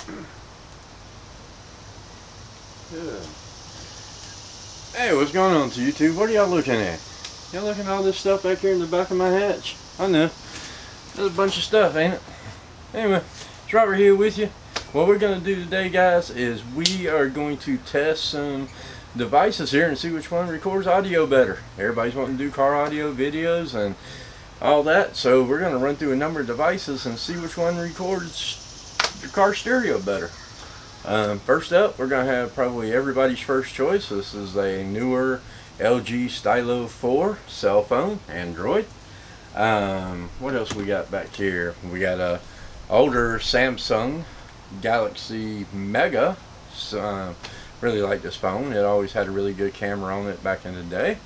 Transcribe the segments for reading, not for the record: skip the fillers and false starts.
Good. Hey, what's going on to YouTube? What are y'all looking at? Y'all looking at all this stuff back here in the back of my hatch? I know. There's a bunch of stuff, ain't it? Anyway, it's Robert here with you. What we're going to do today, guys, is we are going to test some devices here and see which one records audio better. Everybody's wanting to do car audio videos and all that, so we're going to run through a number of devices and see which one records the car stereo better. First up, we're going to have probably everybody's first choice. This is a newer LG Stylo 4 cell phone, Android. What else we got back here? We got a older Samsung Galaxy Mega. Really like this phone. It always had a really good camera on it back in the day.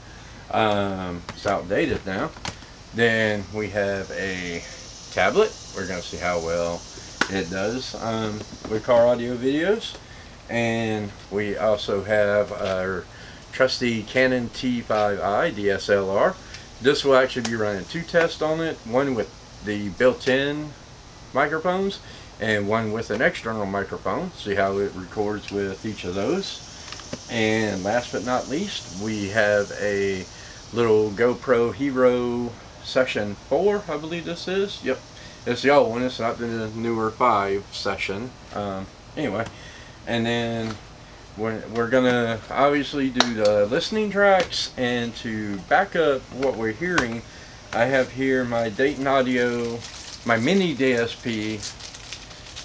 It's outdated now. Then we have a tablet. We're going to see how well it does with car audio videos. And we also have our trusty Canon T5i DSLR. This will actually be running two tests on it, one with the built-in microphones and one with an external microphone. See how it records with each of those. And last but not least, we have a little GoPro Hero Session 4, I believe this is. Yep, it's the old one, it's not the newer 5 session. Anyway, and then we're gonna obviously do the listening tracks, and to back up what we're hearing, I have here my Dayton Audio, my MINIDSP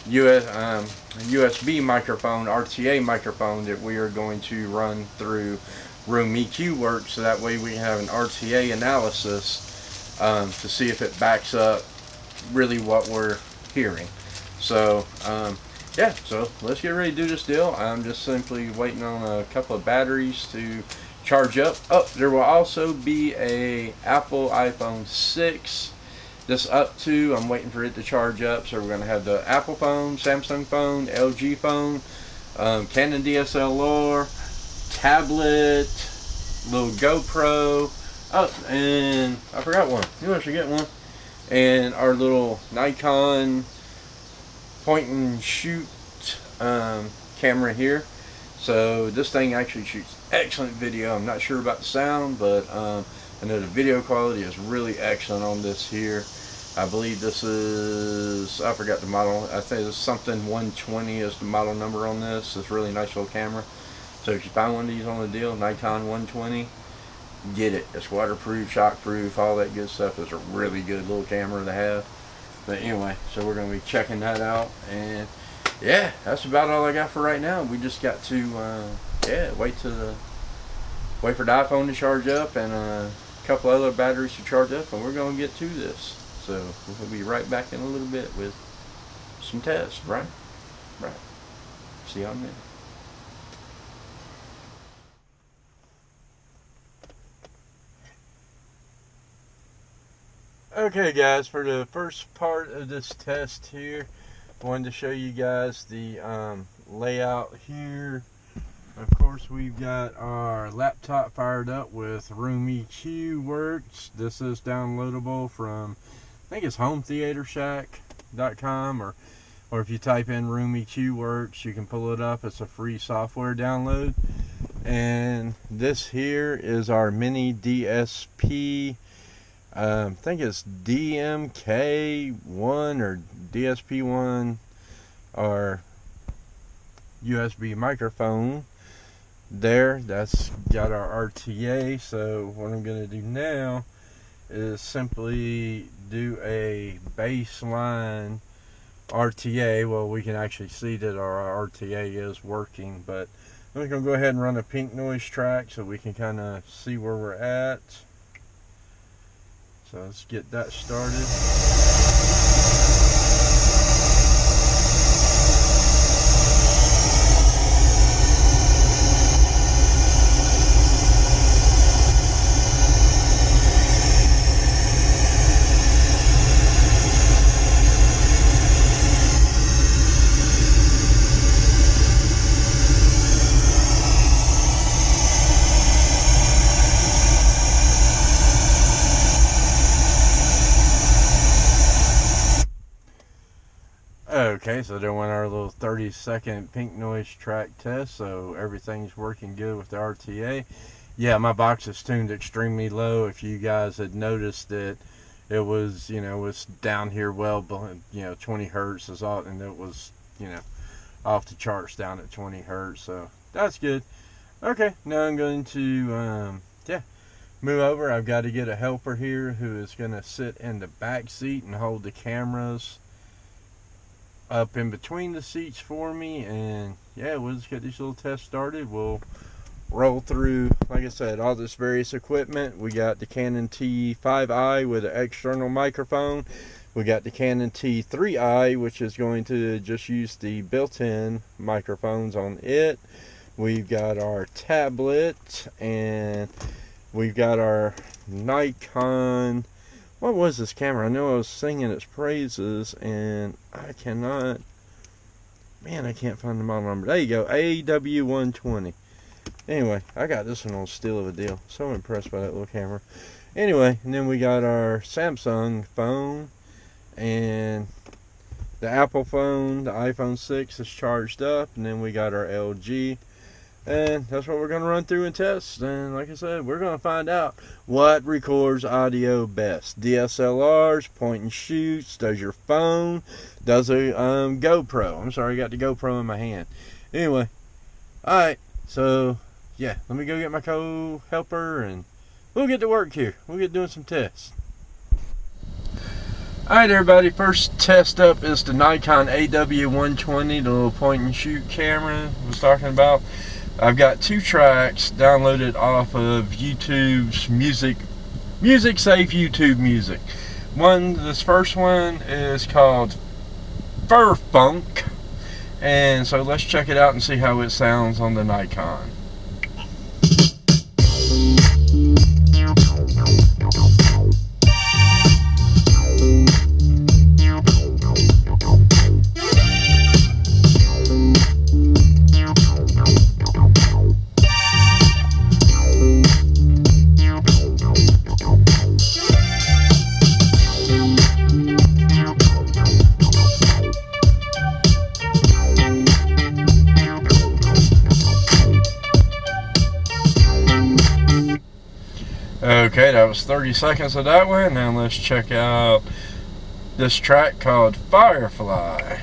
USB microphone, RTA microphone that we are going to run through Room EQ Works, so that way we can have an RTA analysis to see if it backs up really what we're hearing. So yeah, so let's get ready to do this deal. I'm just simply waiting on a couple of batteries to charge up. Oh, there will also be a Apple iPhone 6. This up to, I'm waiting for it to charge up. So we're going to have the Apple phone, Samsung phone, LG phone, Canon DSLR, tablet, little GoPro. Oh, and I forgot one. You know, I should get one. And our little Nikon point and shoot camera here. So this thing actually shoots excellent video. I'm not sure about the sound, but I know the video quality is really excellent on this here. I believe this is, I forgot the model. I think it's something 120 is the model number on this. It's a really nice little camera. So if you find one of these on the deal, Nikon 120, get it. It's waterproof, shockproof, all that good stuff. It's a really good little camera to have. But anyway, so we're going to be checking that out. And yeah, that's about all I got for right now. We just got to yeah, wait for the iPhone to charge up and a couple other batteries to charge up, and we're going to get to this. So we'll be right back in a little bit with some tests, right? Right. See y'all in a minute. Okay guys, for the first part of this test here, I wanted to show you guys the layout here. Of course, we've got our laptop fired up with Room EQ Works. This is downloadable from, I think it's hometheatershack.com, or if you type in Room EQ Works, you can pull it up. It's a free software download. And this here is our MINIDSP. I think it's DMK1 or DSP1, our USB microphone there. That's got our RTA. So what I'm going to do now is simply do a baseline RTA. Well, we can actually see that our RTA is working, but I'm going to go ahead and run a pink noise track so we can kind of see where we're at. So let's get that started. Okay, so doing our little 30-second pink noise track test, so everything's working good with the RTA. Yeah, my box is tuned extremely low. If you guys had noticed that it was, was down here well, 20 hertz is all, and it was, off the charts down at 20 hertz, so that's good. Okay, now I'm going to, move over. I've got to get a helper here who is going to sit in the back seat and hold the cameras up in between the seats for me, and yeah, we'll just get this little test started. We'll roll through, like I said, all this various equipment. We got the Canon T5i with an external microphone. We got the Canon T3i, which is going to just use the built-in microphones on it. We've got our tablet, and we've got our Nikon. What was this camera? I know I was singing its praises, and I can't find the model number. There you go, AW120. Anyway, I got this one on steal of a deal. So impressed by that little camera. Anyway, and then we got our Samsung phone, and the Apple phone, the iPhone 6 is charged up, and then we got our LG. And that's what we're going to run through and test. And like I said, we're going to find out what records audio best. DSLRs, point and shoots, does your phone, does a GoPro. I'm sorry, I got the GoPro in my hand. Anyway, alright, so yeah, let me go get my co-helper and we'll get to work here. We'll get doing some tests. Alright everybody, first test up is the Nikon AW120, the little point and shoot camera I was talking about. I've got 2 tracks downloaded off of YouTube's music safe YouTube music. This first one is called Fur Funk, and so let's check it out and see how it sounds on the Nikon. Okay, that was 30 seconds of that one. Now let's check out this track called Firefly.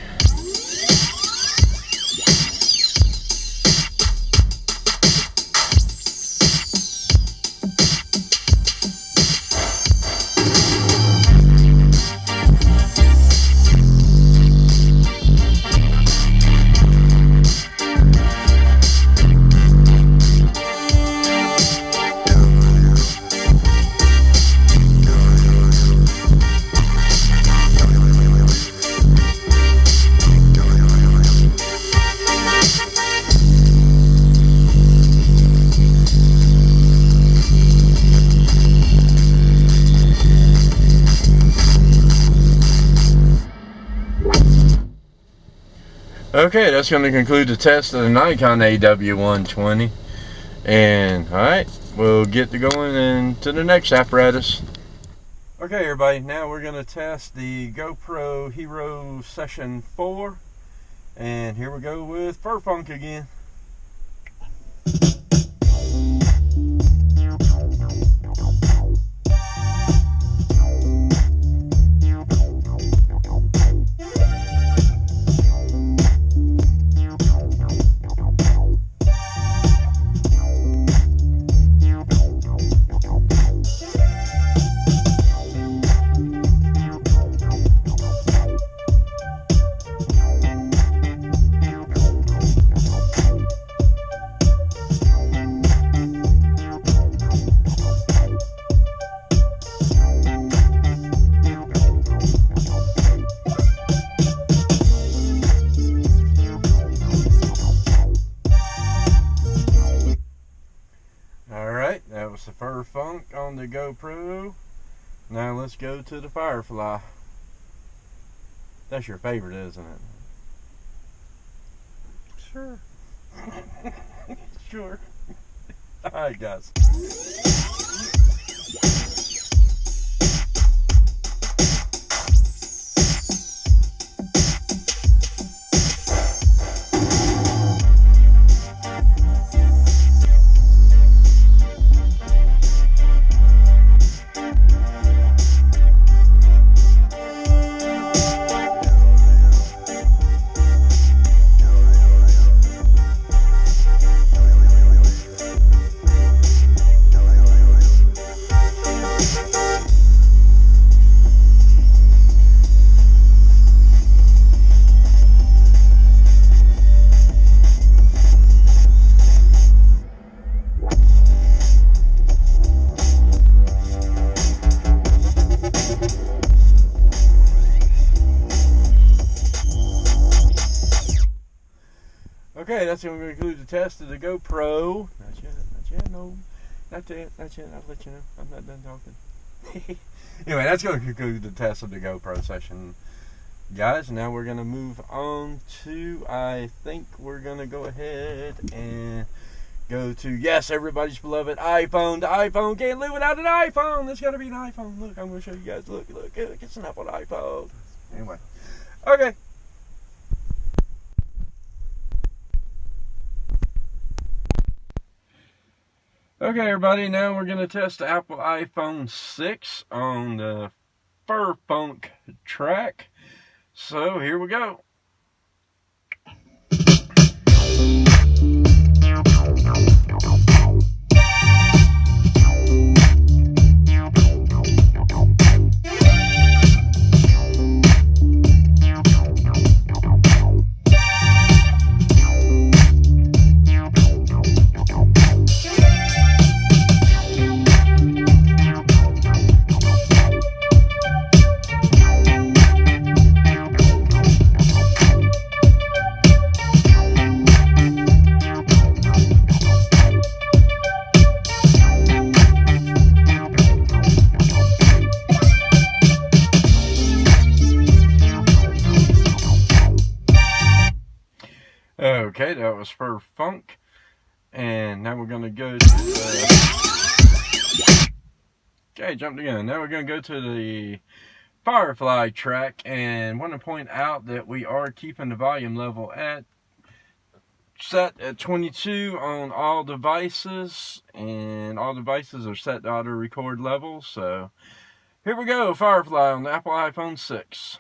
Okay, that's going to conclude the test of the Nikon AW120. And, alright, we'll get to going into the next apparatus. Okay, everybody, now we're going to test the GoPro Hero Session 4. And here we go with Fur Funk again. That was the Fur Funk on the GoPro. Now let's go to the Firefly. That's your favorite, isn't it? Sure. Sure. Alright, guys. Okay, that's going to conclude the test of the GoPro. Not yet, no. Not yet. I'll let you know. I'm not done talking. Anyway, that's going to conclude the test of the GoPro session, guys. Now we're going to move on to, I think we're going to go ahead and go to, yes, everybody's beloved iPhone. The iPhone can't live without an iPhone. There's got to be an iPhone. Look, I'm going to show you guys. Look, it's an Apple iPhone. Anyway, okay. Okay, everybody, now we're going to test the Apple iPhone 6 on the Furfunk track. So, here we go. Okay, that was Furfunk. And now we're going to go to the... Okay, jumped again. Now we're going to go to the Firefly track. And want to point out that we are keeping the volume level set at 22 on all devices. And all devices are set to auto record level. So here we go, Firefly on the Apple iPhone 6.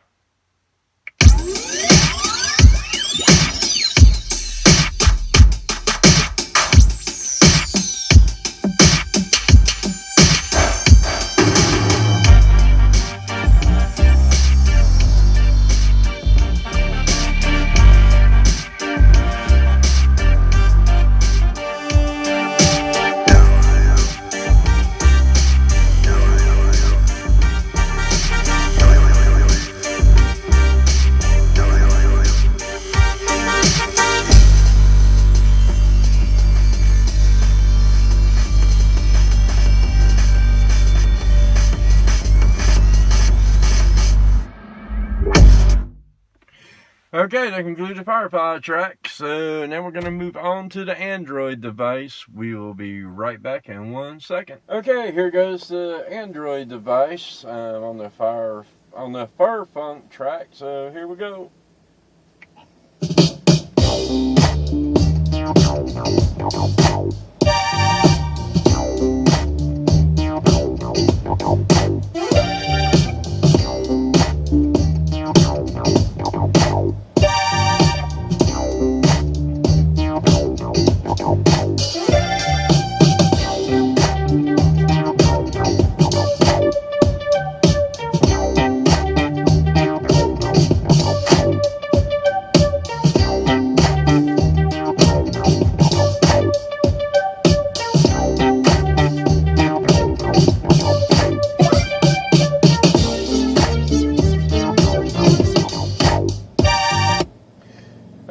Okay, that concludes the Firefly track. So now we're going to move on to the Android device. We will be right back in 1 second. Okay, here goes the Android device on the Furfunk track. So here we go.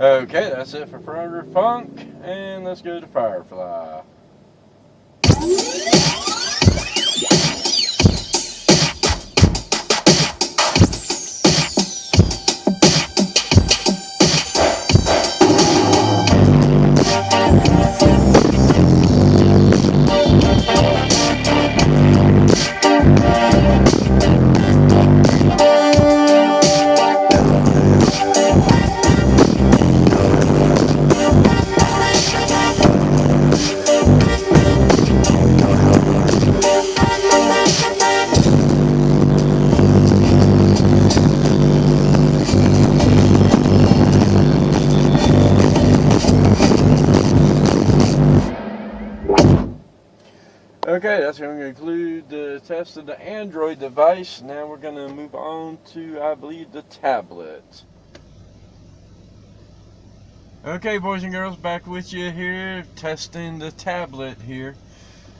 Okay, that's it for Furfunk, and let's go to Firefly. Okay, that's going to conclude the test of the Android device. Now we're going to move on to, I believe, the tablet. Okay, boys and girls, back with you here, testing the tablet here.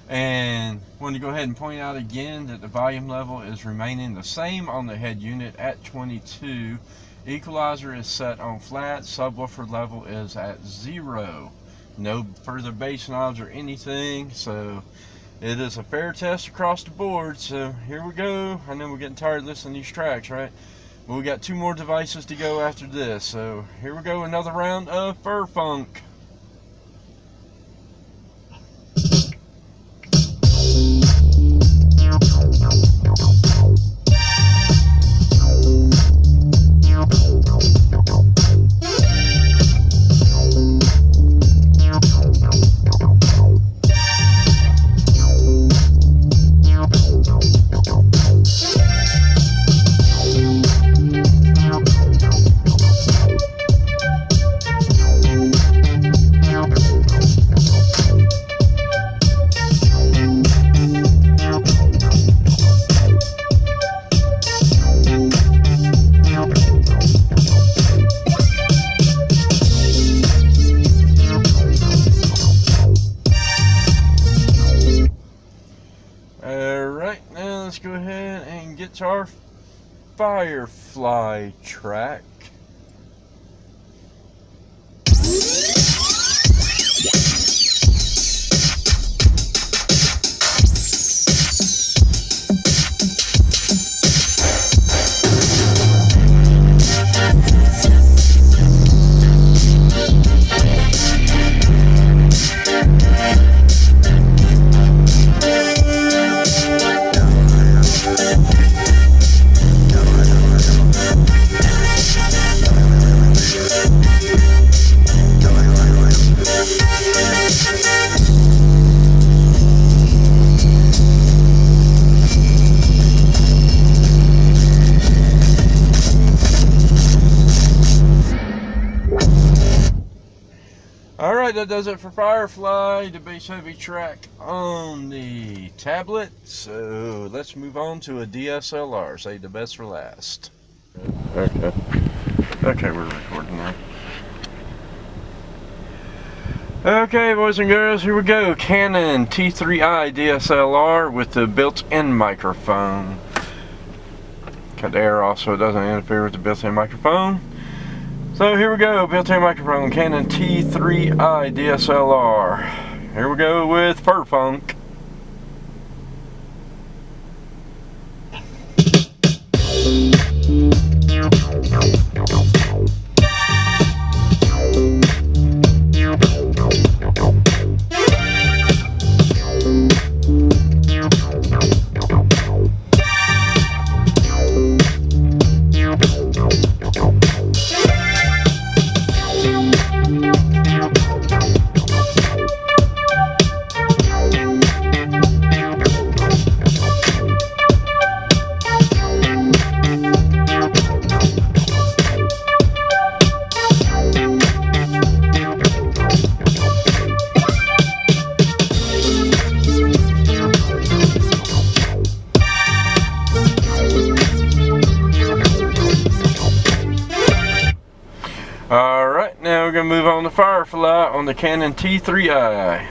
And want to go ahead and point out again that the volume level is remaining the same on the head unit at 22. Equalizer is set on flat. Subwoofer level is at 0. No further bass knobs or anything. So it is a fair test across the board. So here we go. I know we're getting tired of listening to these tracks, right? But we got 2 more devices to go after this. So here we go. Another round of Fur Funk. Alright, now let's go ahead and get to our Firefly track. Alright, that does it for Firefly, the bass heavy track on the tablet. So let's move on to a DSLR. Save the best for last. Okay, we're recording now. Okay, boys and girls, here we go. Canon T3i DSLR with the built-in microphone. Cut the air off so it doesn't interfere with the built-in microphone. So here we go, built-in microphone, Canon T3i DSLR. Here we go with Fur Funk. Alright, now we're going to move on to Firefly on the Canon T3i.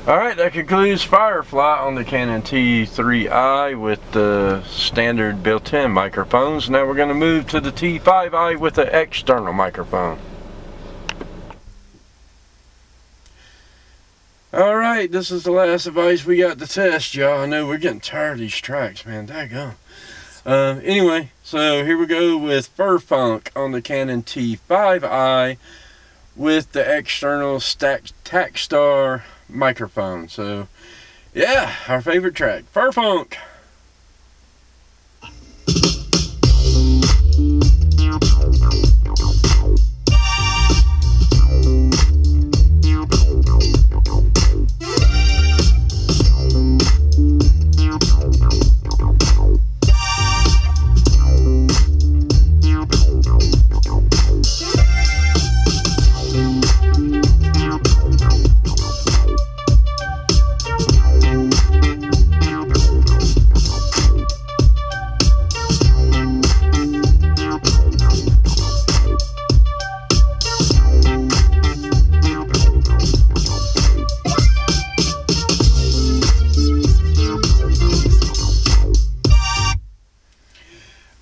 Alright, that concludes Firefly on the Canon T3i with the standard built-in microphones. Now we're going to move to the T5i with the external microphone. Alright, this is the last device we got to test, y'all. I know we're getting tired of these tracks, man. Daggone. Anyway, so here we go with Fur Funk on the Canon T5i with the external Takstar microphone. So yeah, our favorite track, Fur Funk.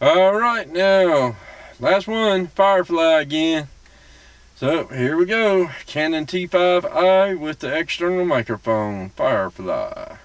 Alright, now, last one, Firefly again. So, here we go. Canon T5i with the external microphone, Firefly.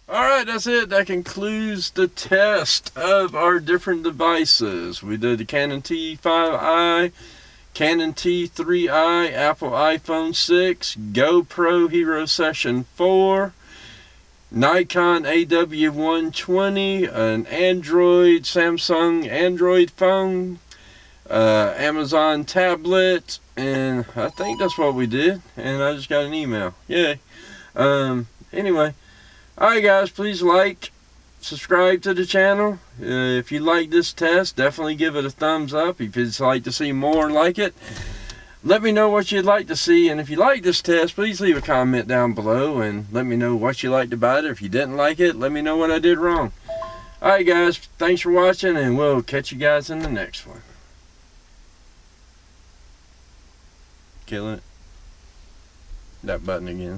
Alright, that's it. That concludes the test of our different devices. We did the Canon T5i, Canon T3i, Apple iPhone 6, GoPro Hero Session 4, Nikon AW120, an Android, Samsung Android phone, Amazon tablet, and I think that's what we did. And I just got an email. Yay. Anyway. Alright guys, please like, subscribe to the channel. If you like this test, definitely give it a thumbs up. If you'd like to see more like it, let me know what you'd like to see. And if you like this test, please leave a comment down below and let me know what you liked about it. If you didn't like it, let me know what I did wrong. Alright guys, thanks for watching, and we'll catch you guys in the next one. Killing it. That button again.